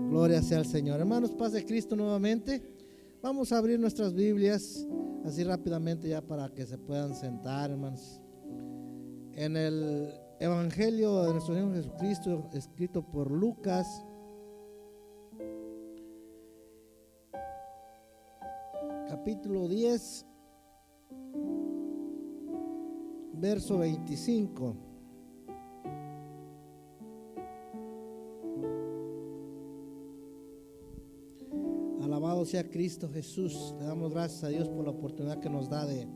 Gloria sea al Señor. Hermanos, paz de Cristo nuevamente. Vamos a abrir nuestras Biblias así rápidamente ya para que se puedan sentar, hermanos. En el Evangelio de nuestro Señor Jesucristo, escrito por Lucas, capítulo 10, verso 25. Alabado sea Cristo Jesús. Le damos gracias a Dios por la oportunidad que nos da de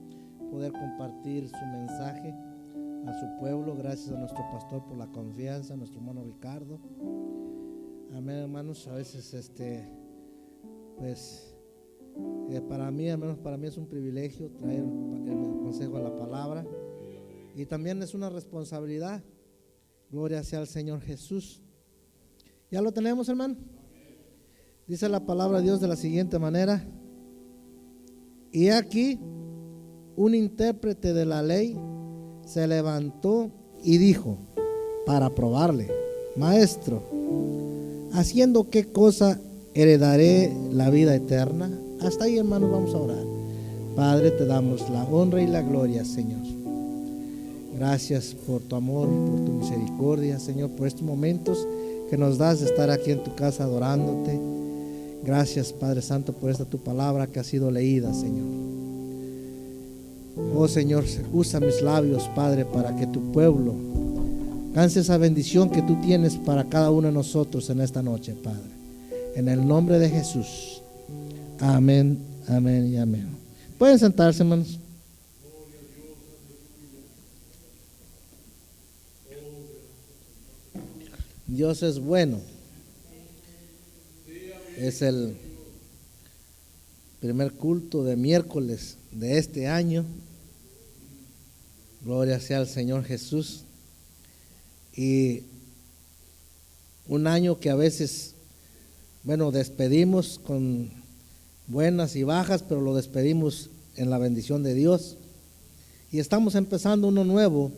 poder compartir su mensaje a su pueblo. Gracias a nuestro pastor por la confianza, a nuestro hermano Ricardo. Amén, hermanos. A veces para mí, al menos para mí, es un privilegio traer el consejo a la palabra, y también es una responsabilidad. Gloria sea al Señor Jesús. ¿Ya lo tenemos, hermano? Dice la palabra de Dios de la siguiente manera: y aquí un intérprete de la ley se levantó y dijo, para probarle: Maestro, ¿haciendo qué cosa heredaré la vida eterna? Hasta ahí, hermanos, vamos a orar. Padre, te damos la honra y la gloria, Señor. Gracias por tu amor, por tu misericordia, Señor, por estos momentos que nos das de estar aquí en tu casa adorándote. Gracias, Padre Santo, por esta tu palabra que ha sido leída, Señor. Oh Señor, usa mis labios, Padre, para que tu pueblo alcance esa bendición que tú tienes para cada uno de nosotros en esta noche, Padre. En el nombre de Jesús. Amén, amén y amén. Pueden sentarse, hermanos. Dios es bueno. Es el primer culto de miércoles de este año. Gloria sea al Señor Jesús. Y un año que a veces, despedimos con buenas y bajas, pero lo despedimos en la bendición de Dios. Y estamos empezando uno nuevo,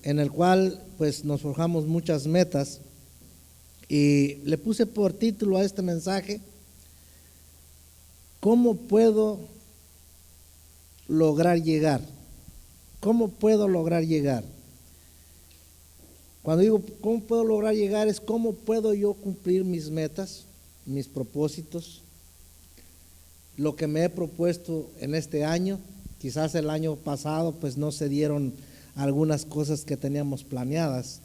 en el cual pues nos forjamos muchas metas. Y le puse por título a este mensaje: ¿cómo puedo lograr llegar? ¿Cómo puedo lograr llegar? Cuando digo ¿cómo puedo lograr llegar? Es cómo puedo yo cumplir mis metas, mis propósitos, lo que me he propuesto en este año. Quizás el año pasado pues no se dieron algunas cosas que teníamos planeadas.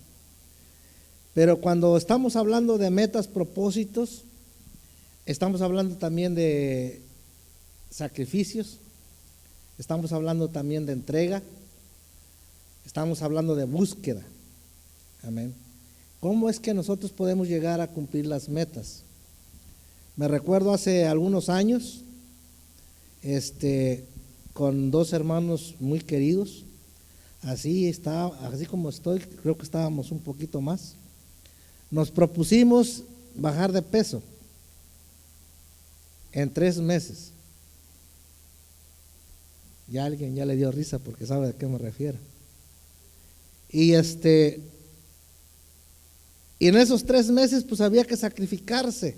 Pero cuando estamos hablando de metas, propósitos, estamos hablando también de sacrificios, estamos hablando también de entrega, estamos hablando de búsqueda. Amén. ¿Cómo es que nosotros podemos llegar a cumplir las metas? Me recuerdo hace algunos años, con dos hermanos muy queridos, así como estoy, creo que estábamos un poquito más. Nos propusimos bajar de peso en 3 meses. Ya alguien ya le dio risa porque sabe a qué me refiero. Y en esos 3 meses pues había que sacrificarse,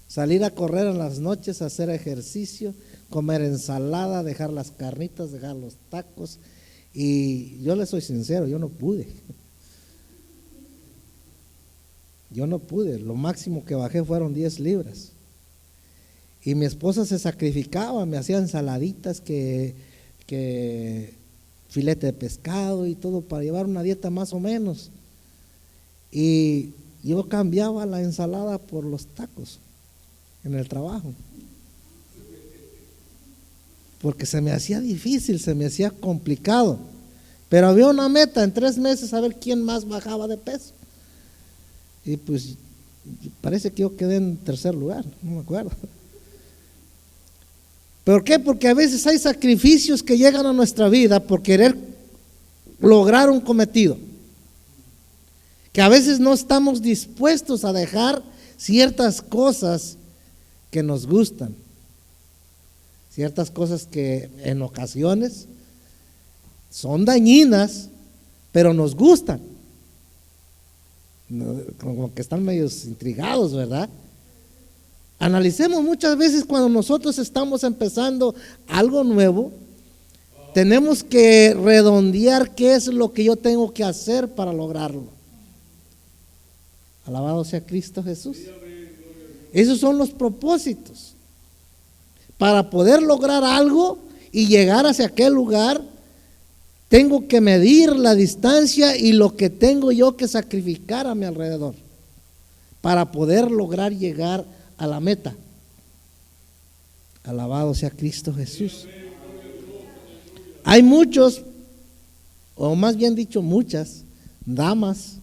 salir a correr en las noches, hacer ejercicio, comer ensalada, dejar las carnitas, dejar los tacos. Y yo les soy sincero, yo no pude. Lo máximo que bajé fueron 10 libras. Y mi esposa se sacrificaba, me hacía ensaladitas, que filete de pescado y todo para llevar una dieta más o menos. Y yo cambiaba la ensalada por los tacos en el trabajo. Porque se me hacía difícil, se me hacía complicado. Pero había una meta en 3 meses, a ver quién más bajaba de peso. Y pues parece que yo quedé en 3er lugar, no me acuerdo. ¿Por qué? Porque a veces hay sacrificios que llegan a nuestra vida por querer lograr un cometido, que a veces no estamos dispuestos a dejar ciertas cosas que nos gustan, ciertas cosas que en ocasiones son dañinas, pero nos gustan. Como que están medios intrigados, ¿verdad? Analicemos muchas veces cuando nosotros estamos empezando algo nuevo, tenemos que redondear qué es lo que yo tengo que hacer para lograrlo. Alabado sea Cristo Jesús. Esos son los propósitos. Para poder lograr algo y llegar hacia aquel lugar, tengo que medir la distancia y lo que tengo yo que sacrificar a mi alrededor para poder lograr llegar a la meta. Alabado sea Cristo Jesús. Hay muchos, o más bien dicho muchas damas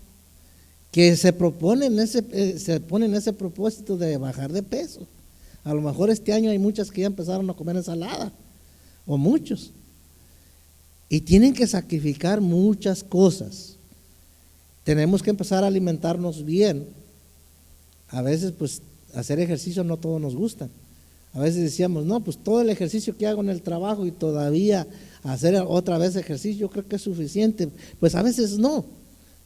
que se ponen ese propósito de bajar de peso. A lo mejor este año hay muchas que ya empezaron a comer ensalada, o muchos, y tienen que sacrificar muchas cosas. Tenemos que empezar a alimentarnos bien. A veces pues hacer ejercicio no todos nos gusta. A veces decíamos, no, pues todo el ejercicio que hago en el trabajo y todavía hacer otra vez ejercicio, yo creo que es suficiente. Pues a veces no,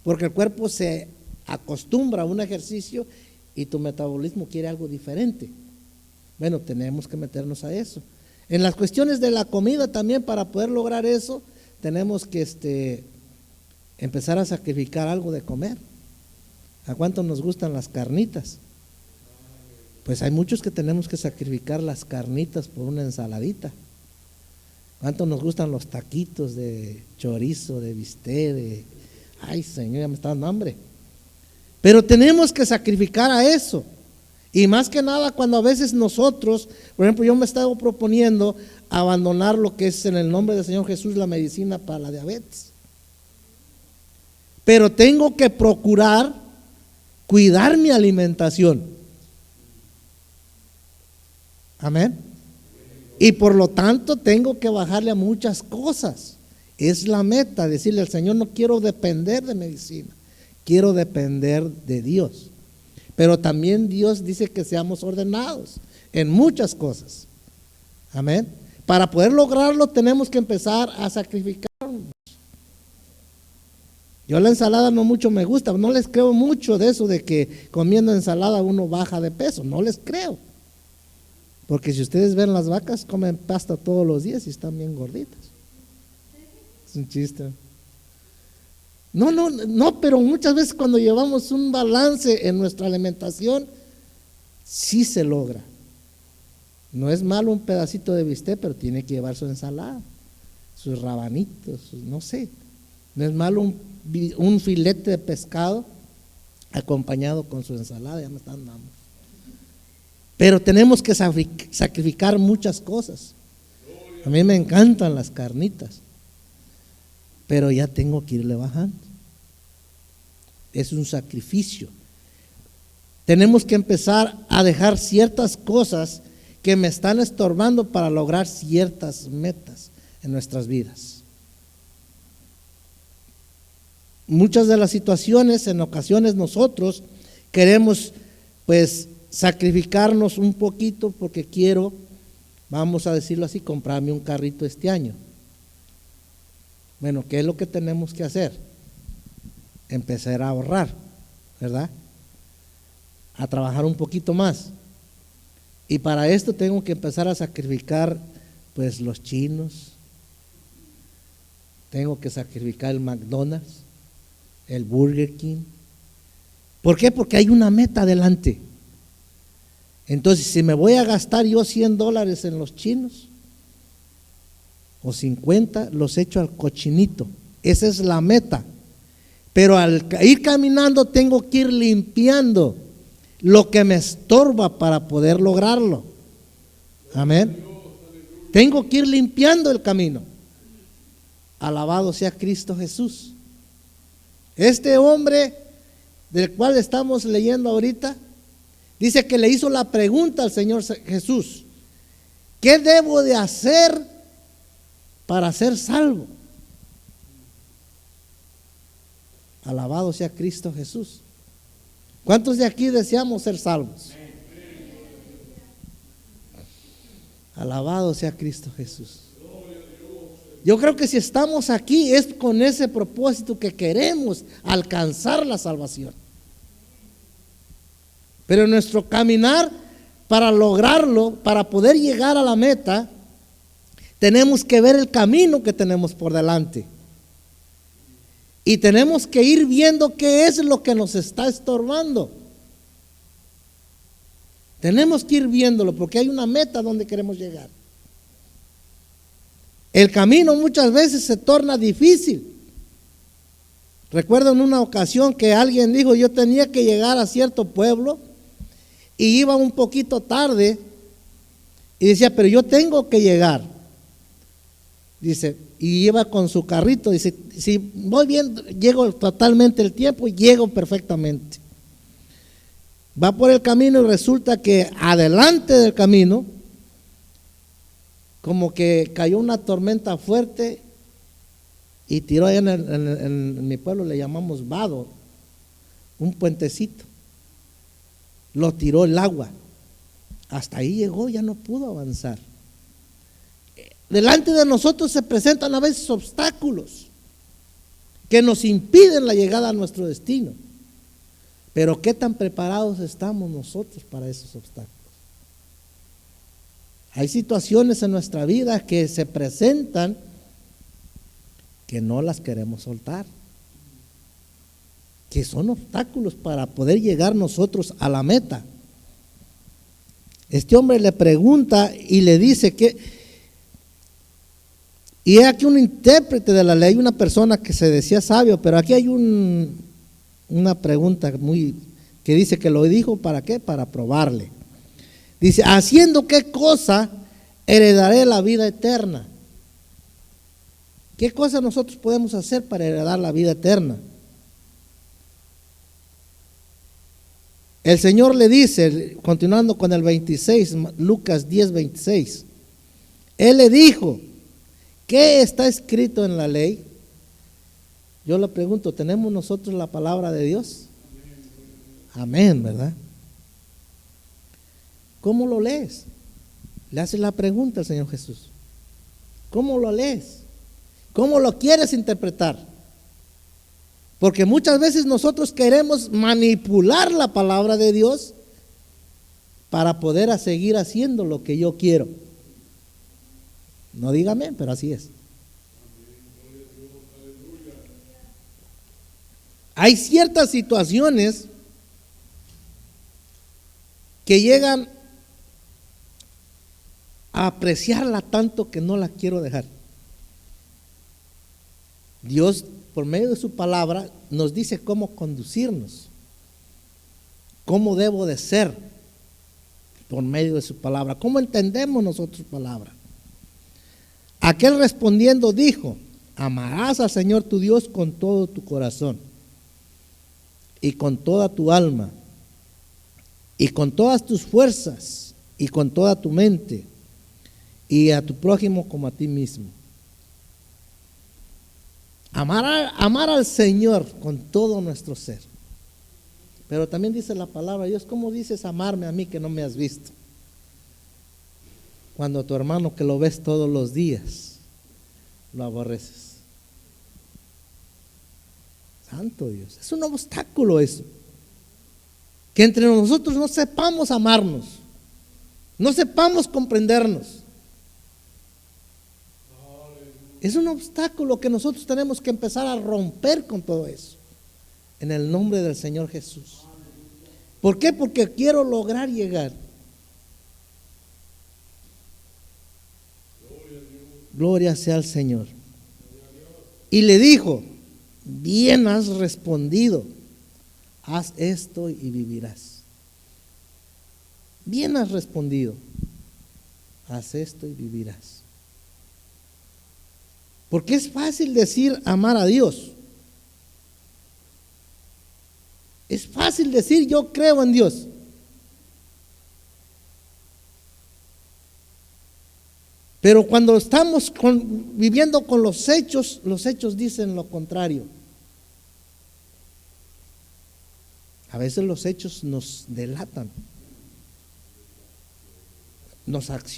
porque el cuerpo se acostumbra a un ejercicio y tu metabolismo quiere algo diferente. Bueno, tenemos que meternos a eso. En las cuestiones de la comida también, para poder lograr eso, tenemos que empezar a sacrificar algo de comer. ¿A cuánto nos gustan las carnitas? Pues hay muchos que tenemos que sacrificar las carnitas por una ensaladita. ¿Cuánto nos gustan los taquitos de chorizo, de bistec, ay Señor, ya me está dando hambre? Pero tenemos que sacrificar a eso. Y más que nada cuando a veces nosotros, por ejemplo, yo me he estado proponiendo abandonar lo que es en el nombre del Señor Jesús la medicina para la diabetes. Pero tengo que procurar cuidar mi alimentación. Amén. Y por lo tanto tengo que bajarle a muchas cosas. Es la meta, decirle al Señor, no quiero depender de medicina, quiero depender de Dios. Pero también Dios dice que seamos ordenados en muchas cosas. Amén. Para poder lograrlo tenemos que empezar a sacrificarnos. Yo la ensalada no mucho me gusta, no les creo mucho de eso de que comiendo ensalada uno baja de peso, no les creo. Porque si ustedes ven las vacas comen pasta todos los días y están bien gorditas. Es un chiste. No, pero muchas veces cuando llevamos un balance en nuestra alimentación, sí se logra. No es malo un pedacito de bistec, pero tiene que llevar su ensalada, sus rabanitos, no sé. No es malo un filete de pescado acompañado con su ensalada, ya me están dando. Pero tenemos que sacrificar muchas cosas. A mí me encantan las carnitas, pero ya tengo que irle bajando. Es un sacrificio. Tenemos que empezar a dejar ciertas cosas que me están estorbando para lograr ciertas metas en nuestras vidas. Muchas de las situaciones, en ocasiones nosotros queremos pues sacrificarnos un poquito porque quiero, vamos a decirlo así, comprarme un carrito este año. Bueno, ¿qué es lo que tenemos que hacer? Empezar a ahorrar, ¿verdad? A trabajar un poquito más. Y para esto tengo que empezar a sacrificar pues los chinos, tengo que sacrificar el McDonald's, el Burger King. ¿Por qué? Porque hay una meta adelante. Entonces, si me voy a gastar yo $100 en los chinos o 50, los echo al cochinito. Esa es la meta. Pero al ir caminando tengo que ir limpiando lo que me estorba para poder lograrlo. Amén. Tengo que ir limpiando el camino. Alabado sea Cristo Jesús. Este hombre del cual estamos leyendo ahorita, dice que le hizo la pregunta al Señor Jesús: ¿qué debo de hacer para ser salvo? Alabado sea Cristo Jesús. ¿Cuántos de aquí deseamos ser salvos? Alabado sea Cristo Jesús. Yo creo que si estamos aquí es con ese propósito que queremos alcanzar la salvación. Pero en nuestro caminar, para lograrlo, para poder llegar a la meta, tenemos que ver el camino que tenemos por delante. Y tenemos que ir viendo qué es lo que nos está estorbando. Tenemos que ir viéndolo porque hay una meta donde queremos llegar. El camino muchas veces se torna difícil. Recuerdo en una ocasión que alguien dijo, yo tenía que llegar a cierto pueblo y iba un poquito tarde y decía, pero yo tengo que llegar. Dice, y iba con su carrito, dice, si voy bien, llego totalmente el tiempo, llego perfectamente. Va por el camino y resulta que adelante del camino, como que cayó una tormenta fuerte y tiró allá en mi pueblo, le llamamos vado, un puentecito. Lo tiró el agua. Hasta ahí llegó, ya no pudo avanzar. Delante de nosotros se presentan a veces obstáculos que nos impiden la llegada a nuestro destino. Pero ¿qué tan preparados estamos nosotros para esos obstáculos? Hay situaciones en nuestra vida que se presentan que no las queremos soltar, que son obstáculos para poder llegar nosotros a la meta. Este hombre le pregunta y le dice que, y es aquí un intérprete de la ley, una persona que se decía sabio, pero aquí hay una pregunta que dice que lo dijo ¿para qué? Para probarle. Dice, ¿haciendo qué cosa heredaré la vida eterna? ¿Qué cosa nosotros podemos hacer para heredar la vida eterna? El Señor le dice, continuando con el 26, Lucas 10, 26, Él le dijo, ¿qué está escrito en la ley? Yo le pregunto, ¿tenemos nosotros la palabra de Dios? Amén, ¿verdad? ¿Cómo lo lees? Le hace la pregunta al Señor Jesús. ¿Cómo lo lees? ¿Cómo lo quieres interpretar? Porque muchas veces nosotros queremos manipular la palabra de Dios para poder seguir haciendo lo que yo quiero. No dígame, pero así es. Hay ciertas situaciones que llegan a apreciarla tanto que no la quiero dejar. Dios, por medio de su palabra, nos dice cómo conducirnos, cómo debo de ser por medio de su palabra, cómo entendemos nosotros su palabra. Aquel respondiendo dijo, amarás al Señor tu Dios con todo tu corazón y con toda tu alma y con todas tus fuerzas y con toda tu mente y a tu prójimo como a ti mismo. Amar al Señor con todo nuestro ser. Pero también dice la palabra de Dios, ¿cómo dices amarme a mí que no me has visto? Cuando tu hermano que lo ves todos los días, lo aborreces. Santo Dios, es un obstáculo eso. Que entre nosotros no sepamos amarnos, no sepamos comprendernos. Es un obstáculo que nosotros tenemos que empezar a romper con todo eso. En el nombre del Señor Jesús. ¿Por qué? Porque quiero lograr llegar. Gloria sea al Señor. Y le dijo, bien has respondido, haz esto y vivirás. Bien has respondido, haz esto y vivirás. Porque es fácil decir amar a Dios. Es fácil decir yo creo en Dios. Pero cuando estamos viviendo con los hechos dicen lo contrario. A veces los hechos nos delatan. Nuestras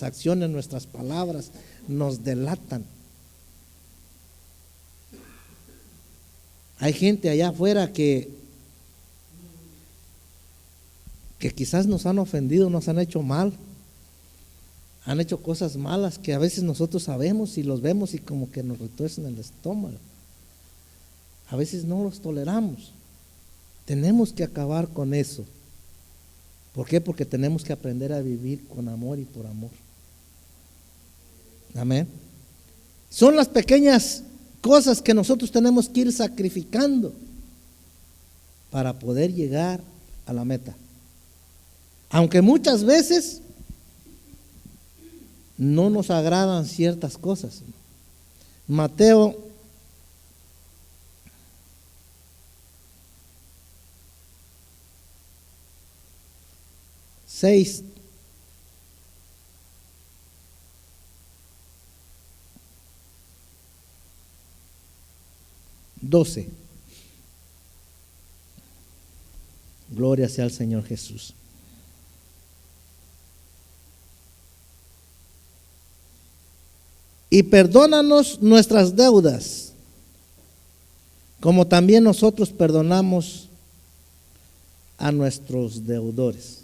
acciones, nuestras palabras nos delatan. Hay gente allá afuera que que quizás nos han ofendido, nos han hecho mal, han hecho cosas malas que a veces nosotros sabemos y los vemos y como que nos retuercen el estómago. A veces no los toleramos. Tenemos que acabar con eso. ¿Por qué? Porque tenemos que aprender a vivir con amor y por amor. Amén. Son las pequeñas cosas que nosotros tenemos que ir sacrificando para poder llegar a la meta. Aunque muchas veces no nos agradan ciertas cosas. Mateo 6, 12. Gloria sea al Señor Jesús. Y perdónanos nuestras deudas, como también nosotros perdonamos a nuestros deudores.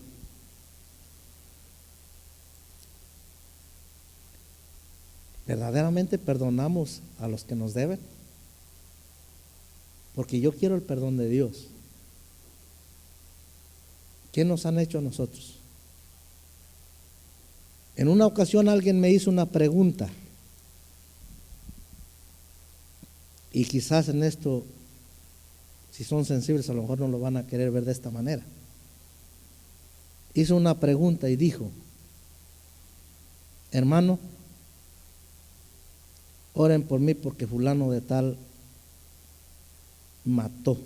¿Verdaderamente perdonamos a los que nos deben? Porque yo quiero el perdón de Dios. ¿Qué nos han hecho a nosotros? En una ocasión alguien me hizo una pregunta, y quizás en esto, si son sensibles, a lo mejor no lo van a querer ver de esta manera. Hizo una pregunta y dijo: hermano, oren por mí porque fulano de tal mató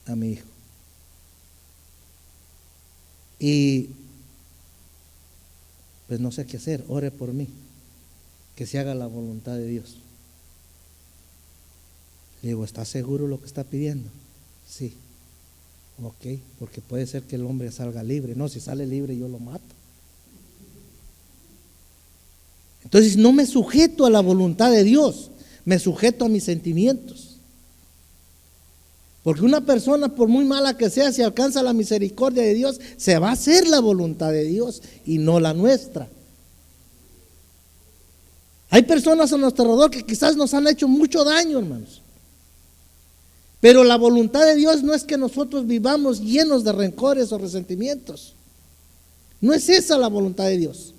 a mi hijo. Y pues no sé qué hacer, ore por mí, que se haga la voluntad de Dios. Le digo, ¿está seguro lo que está pidiendo? Sí. Ok, porque puede ser que el hombre salga libre. No, si sale libre yo lo mato. Entonces no me sujeto a la voluntad de Dios, me sujeto a mis sentimientos. Porque una persona, por muy mala que sea, si alcanza la misericordia de Dios, se va a hacer la voluntad de Dios y no la nuestra. Hay personas a nuestro alrededor que quizás nos han hecho mucho daño, hermanos. Pero la voluntad de Dios no es que nosotros vivamos llenos de rencores o resentimientos. No es esa la voluntad de Dios.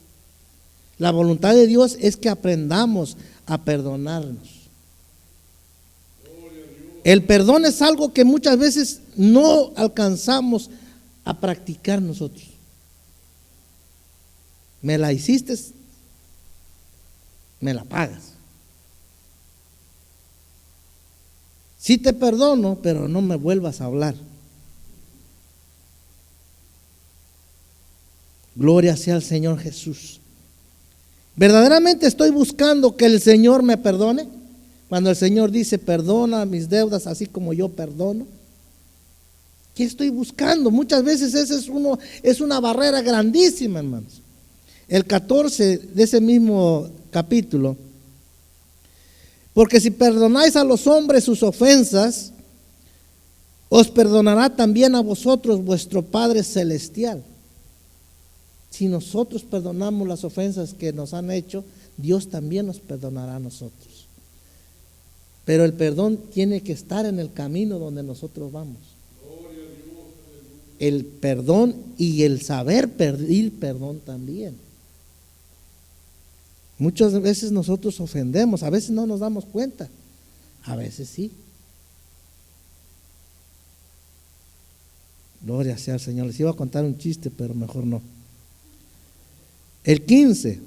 La voluntad de Dios es que aprendamos a perdonarnos. El perdón es algo que muchas veces no alcanzamos a practicar nosotros. Me la hiciste, me la pagas. Sí te perdono, pero no me vuelvas a hablar. Gloria sea al Señor Jesús. ¿Verdaderamente estoy buscando que el Señor me perdone? Cuando el Señor dice, perdona mis deudas así como yo perdono. ¿Qué estoy buscando? Muchas veces ese es una barrera grandísima, hermanos. El 14 de ese mismo capítulo. Porque si perdonáis a los hombres sus ofensas, os perdonará también a vosotros vuestro Padre Celestial. Si nosotros perdonamos las ofensas que nos han hecho, Dios también nos perdonará a nosotros. Pero el perdón tiene que estar en el camino donde nosotros vamos. El perdón y el saber pedir perdón también. Muchas veces nosotros ofendemos, a veces no nos damos cuenta, a veces sí. Gloria sea al Señor. Les iba a contar un chiste, pero mejor no. El 15.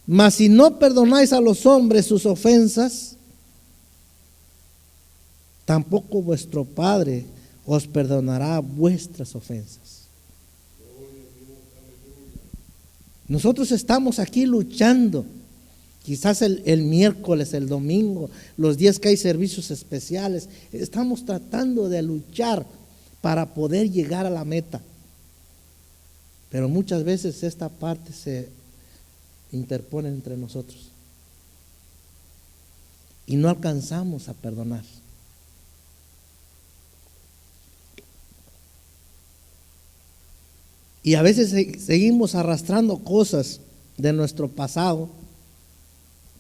Mas si no perdonáis a los hombres sus ofensas, tampoco vuestro Padre os perdonará vuestras ofensas. Nosotros estamos aquí luchando, quizás el miércoles, el domingo, los días que hay servicios especiales, estamos tratando de luchar para poder llegar a la meta. Pero muchas veces esta parte se interpone entre nosotros y no alcanzamos a perdonar. Y a veces seguimos arrastrando cosas de nuestro pasado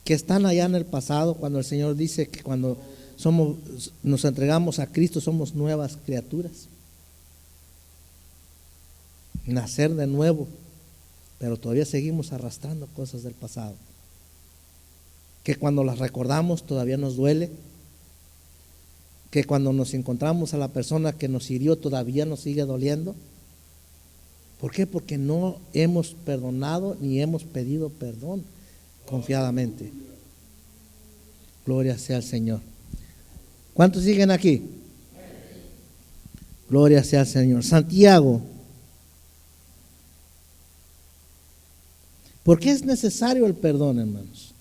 que están allá en el pasado, cuando el Señor dice que cuando nos entregamos a Cristo somos nuevas criaturas. Nacer de nuevo, pero todavía seguimos arrastrando cosas del pasado, que cuando las recordamos todavía nos duele, que cuando nos encontramos a la persona que nos hirió todavía nos sigue doliendo. ¿Por qué? Porque no hemos perdonado ni hemos pedido perdón confiadamente. Gloria sea al Señor. ¿Cuántos siguen aquí? Gloria sea al Señor. Santiago. ¿Por qué es necesario el perdón, hermanos?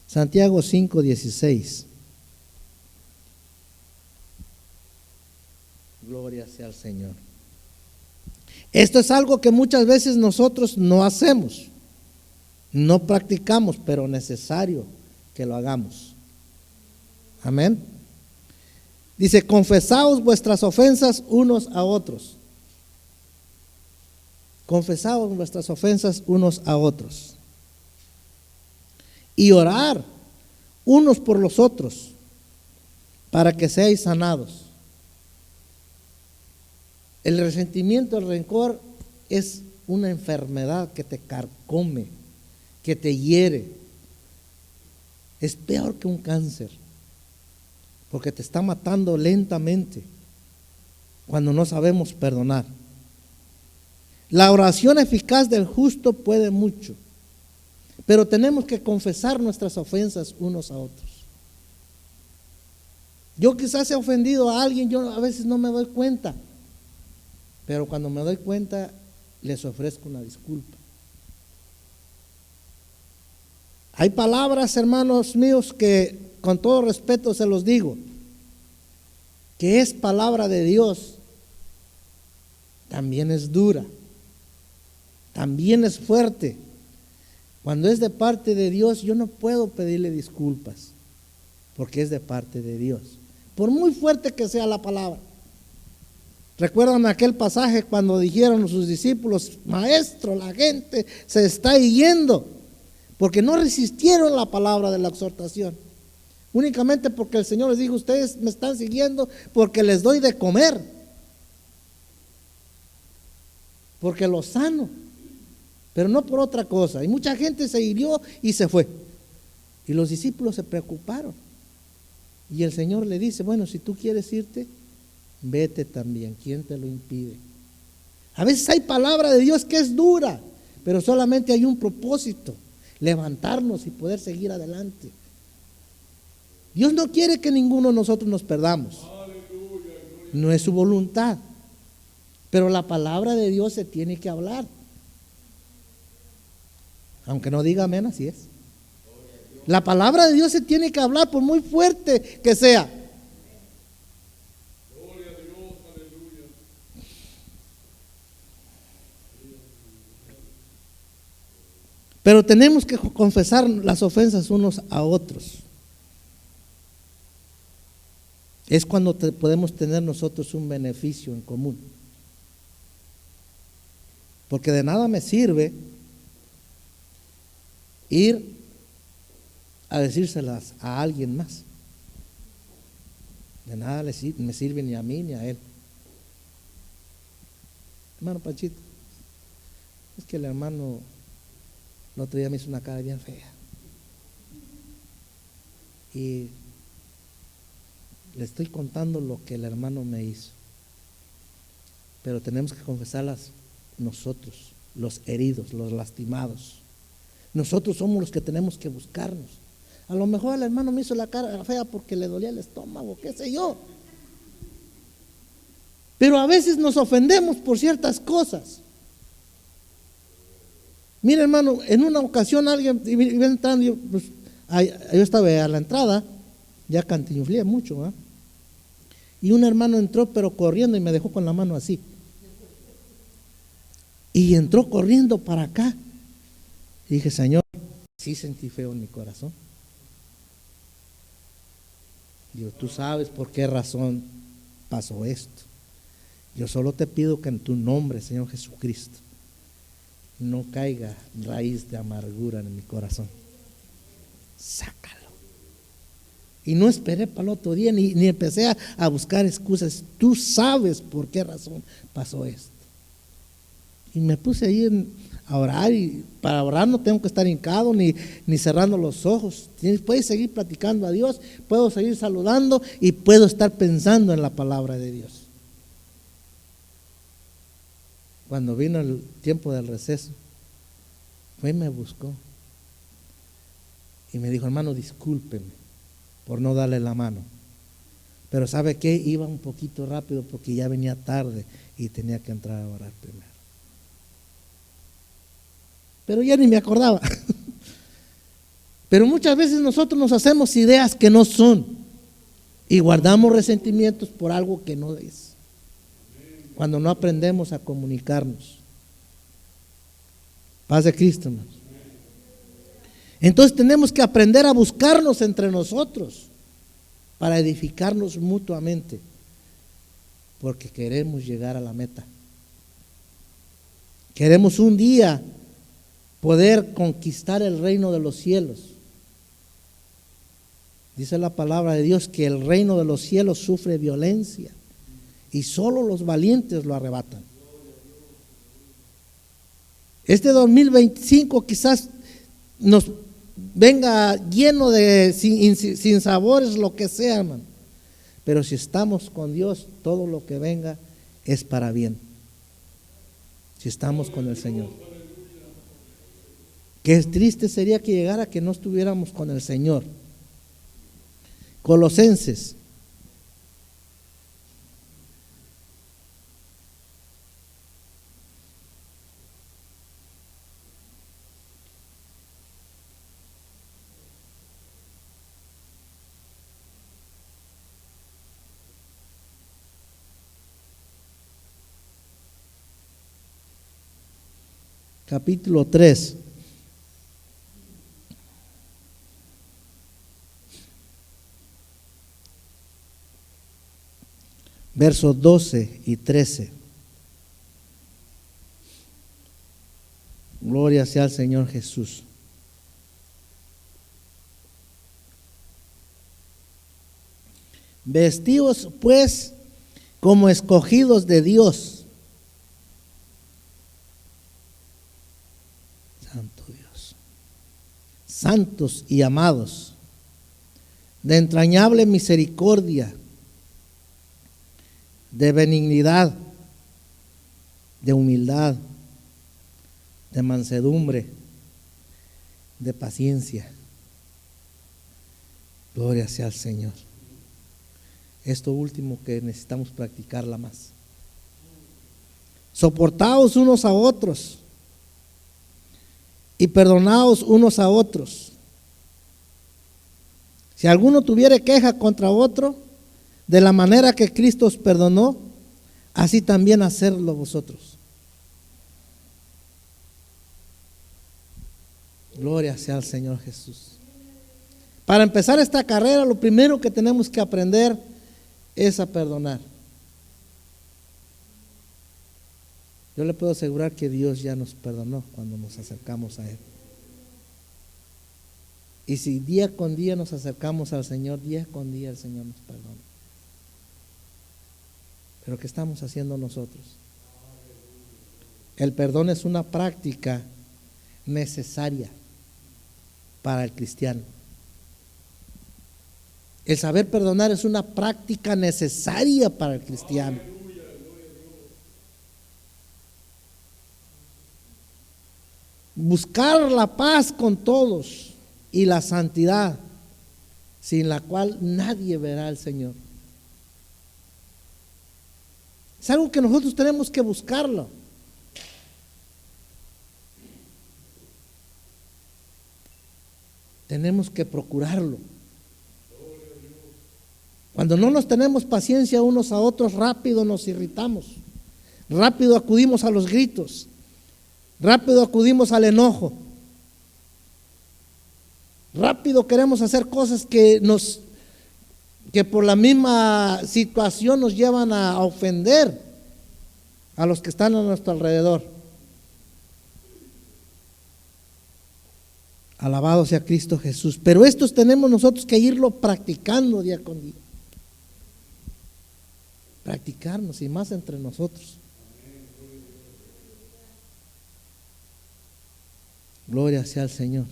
Santiago 5:16. Gloria sea al Señor. Esto es algo que muchas veces nosotros no hacemos, no practicamos, pero necesario que lo hagamos. Amén. Dice, confesaos vuestras ofensas unos a otros. Confesaos vuestras ofensas unos a otros. Y orar unos por los otros, para que seáis sanados. El resentimiento, el rencor es una enfermedad que te carcome, que te hiere. Es peor que un cáncer, porque te está matando lentamente cuando no sabemos perdonar. La oración eficaz del justo puede mucho, pero tenemos que confesar nuestras ofensas unos a otros. Yo quizás he ofendido a alguien, yo a veces no me doy cuenta, pero cuando me doy cuenta les ofrezco una disculpa. Hay palabras, hermanos míos, que con todo respeto se los digo, que es palabra de Dios, también es dura, también es fuerte. Cuando es de parte de Dios, yo no puedo pedirle disculpas, porque es de parte de Dios, por muy fuerte que sea la palabra. ¿Recuerdan aquel pasaje cuando dijeron sus discípulos, maestro, la gente se está yendo? Porque no resistieron la palabra de la exhortación, únicamente porque el Señor les dijo, ustedes me están siguiendo porque les doy de comer, porque los sano, pero no por otra cosa. Y mucha gente se hirió y se fue, y los discípulos se preocuparon, y el Señor le dice, bueno, si tú quieres irte, vete también, ¿quién te lo impide? A veces hay palabra de Dios que es dura, pero solamente hay un propósito, levantarnos y poder seguir adelante. Dios no quiere que ninguno de nosotros nos perdamos, no es su voluntad, pero la palabra de Dios se tiene que hablar, aunque no diga amén, así es. La palabra de Dios se tiene que hablar por muy fuerte que sea. Pero tenemos que confesar las ofensas unos a otros. Es cuando podemos tener nosotros un beneficio en común. Porque de nada me sirve ir a decírselas a alguien más. De nada me sirve ni a mí ni a él. Hermano Panchito, es que el hermano el otro día me hizo una cara bien fea. Y le estoy contando lo que el hermano me hizo. Pero tenemos que confesarlas nosotros, los heridos, los lastimados. Nosotros somos los que tenemos que buscarnos. A lo mejor el hermano me hizo la cara fea porque le dolía el estómago, qué sé yo. Pero a veces nos ofendemos por ciertas cosas. Mira, hermano, en una ocasión alguien iba entrando, yo estaba a la entrada, ya cantinflé mucho, ¿eh? Y un hermano entró pero corriendo y me dejó con la mano así. Y entró corriendo para acá. Y dije, Señor, sí sentí feo en mi corazón. Digo, tú sabes por qué razón pasó esto. Yo solo te pido que en tu nombre, Señor Jesucristo, no caiga raíz de amargura en mi corazón. Sácalo. Y no esperé para el otro día, ni empecé a buscar excusas. Tú sabes por qué razón pasó esto. Y me puse ahí a orar, y para orar no tengo que estar hincado ni cerrando los ojos. Puedes seguir platicando a Dios, puedo seguir saludando y puedo estar pensando en la palabra de Dios. Cuando vino el tiempo del receso, fue y me buscó y me dijo: hermano, discúlpeme por no darle la mano, pero ¿sabe qué? Iba un poquito rápido porque ya venía tarde y tenía que entrar a orar primero. Pero ya ni me acordaba. Pero muchas veces nosotros nos hacemos ideas que no son y guardamos resentimientos por algo que no es, cuando no aprendemos a comunicarnos. Paz de Cristo, hermanos. Entonces tenemos que aprender a buscarnos entre nosotros para edificarnos mutuamente, porque queremos llegar a la meta. Queremos un día poder conquistar el reino de los cielos. Dice la palabra de Dios que el reino de los cielos sufre violencia y solo los valientes lo arrebatan. Este 2025 quizás nos venga lleno de sin sabores, lo que sea, hermano. Pero si estamos con Dios, todo lo que venga es para bien. Si estamos con el Señor. Qué triste sería que llegara que no estuviéramos con el Señor. Colosenses. Capítulo 3. Versos 12 y 13. Gloria sea al Señor Jesús. Vestidos pues como escogidos de Dios. Santo Dios. Santos y amados, de entrañable misericordia, de benignidad, de humildad, de mansedumbre, de paciencia. Gloria sea al Señor. Esto último que necesitamos practicarla más. Soportaos unos a otros y perdonaos unos a otros. Si alguno tuviere queja contra otro, de la manera que Cristo os perdonó, así también hacerlo vosotros. Gloria sea al Señor Jesús. Para empezar esta carrera, lo primero que tenemos que aprender es a perdonar. Yo le puedo asegurar que Dios ya nos perdonó cuando nos acercamos a Él. Y si día con día nos acercamos al Señor, día con día el Señor nos perdona. Pero ¿qué estamos haciendo nosotros? El perdón es una práctica necesaria para el cristiano. El saber perdonar es una práctica necesaria para el cristiano. Buscar la paz con todos y la santidad, sin la cual nadie verá al Señor. Es algo que nosotros tenemos que buscarlo. Tenemos que procurarlo. Cuando no nos tenemos paciencia unos a otros, rápido nos irritamos, rápido acudimos a los gritos, rápido acudimos al enojo, rápido queremos hacer cosas que por la misma situación nos llevan a ofender a los que están a nuestro alrededor. Alabado sea Cristo Jesús. Pero estos tenemos nosotros que irlo practicando día con día. Practicarnos y más entre nosotros. Gloria sea al Señor.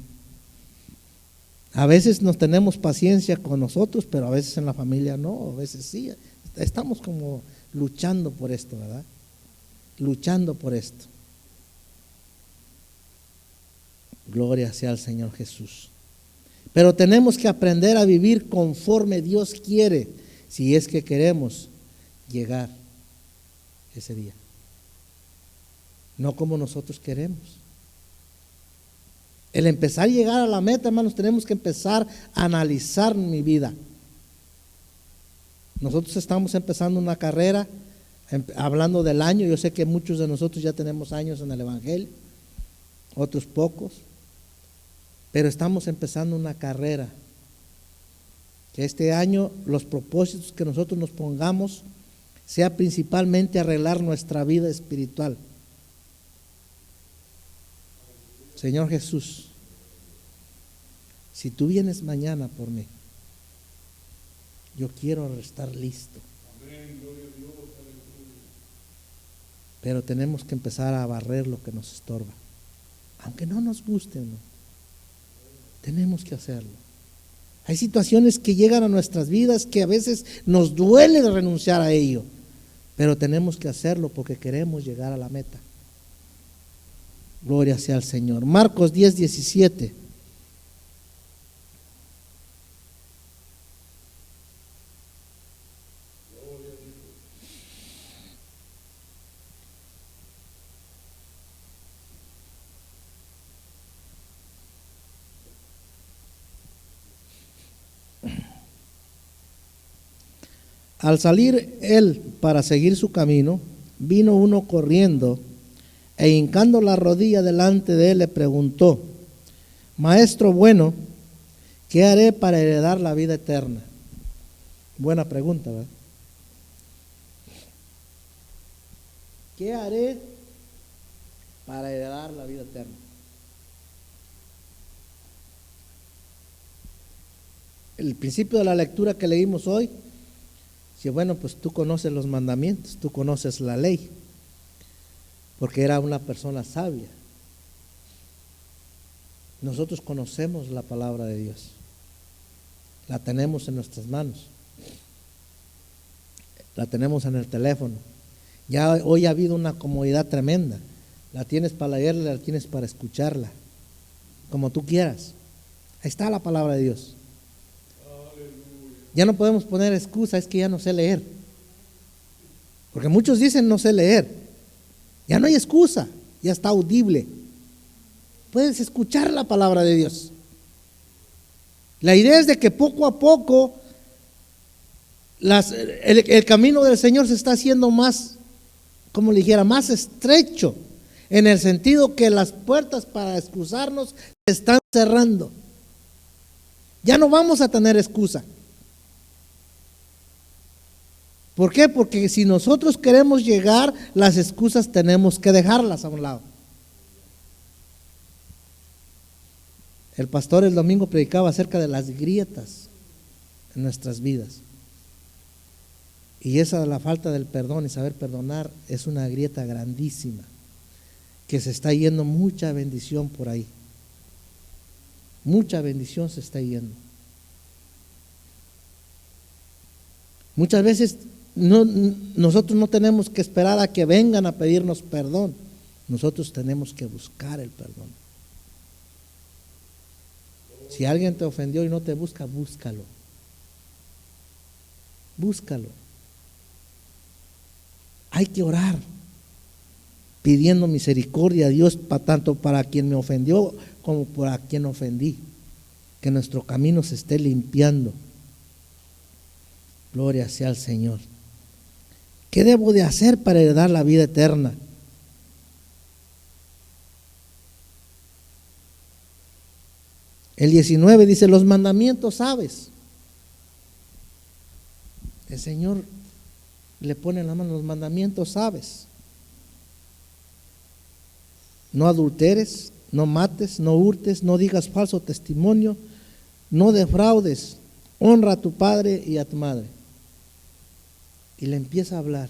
A veces nos tenemos paciencia con nosotros, pero a veces en la familia no, a veces sí. Estamos como luchando por esto, ¿verdad? Luchando por esto. Gloria sea al Señor Jesús. Pero tenemos que aprender a vivir conforme Dios quiere, si es que queremos llegar ese día. No como nosotros queremos. El empezar a llegar a la meta, hermanos, tenemos que empezar a analizar mi vida. Nosotros estamos empezando una carrera, hablando del año. Yo sé que muchos de nosotros ya tenemos años en el Evangelio, otros pocos, pero estamos empezando una carrera. Que este año los propósitos que nosotros nos pongamos sea principalmente arreglar nuestra vida espiritual. Señor Jesús, si tú vienes mañana por mí, yo quiero estar listo. Pero tenemos que empezar a barrer lo que nos estorba. Aunque no nos guste, ¿no? Tenemos que hacerlo. Hay situaciones que llegan a nuestras vidas que a veces nos duele renunciar a ello, pero tenemos que hacerlo porque queremos llegar a la meta. Gloria sea al Señor. Marcos 10:17. Al salir él para seguir su camino, vino uno corriendo e hincando la rodilla delante de él le preguntó: Maestro bueno, ¿qué haré para heredar la vida eterna? Buena pregunta, ¿verdad? ¿Qué haré para heredar la vida eterna? El principio de la lectura que leímos hoy, si bueno, pues tú conoces los mandamientos, tú conoces la ley, porque era una persona sabia. Nosotros conocemos la palabra de Dios, la tenemos en nuestras manos, la tenemos en el teléfono. Ya hoy ha habido una comodidad tremenda, la tienes para leerla, la tienes para escucharla, como tú quieras. Ahí está la palabra de Dios. Ya no podemos poner excusa, es que ya no sé leer, porque muchos dicen no sé leer. Ya no hay excusa, ya está audible. Puedes escuchar la palabra de Dios. La idea es de que poco a poco el camino del Señor se está haciendo más, como le dijera, más estrecho, en el sentido que las puertas para excusarnos se están cerrando. Ya no vamos a tener excusa. ¿Por qué? Porque si nosotros queremos llegar, las excusas tenemos que dejarlas a un lado. El pastor el domingo predicaba acerca de las grietas en nuestras vidas. Y esa de la falta del perdón y saber perdonar es una grieta grandísima, que se está yendo mucha bendición por ahí. Mucha bendición se está yendo. Muchas veces nosotros no tenemos que esperar a que vengan a pedirnos perdón. Nosotros tenemos que buscar el perdón. Si alguien te ofendió y no te busca, búscalo. Búscalo. Hay que orar pidiendo misericordia a Dios, tanto para quien me ofendió como para quien ofendí. Que nuestro camino se esté limpiando. Gloria sea al Señor. ¿Qué debo de hacer para heredar la vida eterna? El 19 dice: los mandamientos sabes. El Señor le pone en la mano: los mandamientos sabes. no adulteres, no mates, no hurtes, no digas falso testimonio, no defraudes, honra a tu padre y a tu madre. Y le empieza a hablar.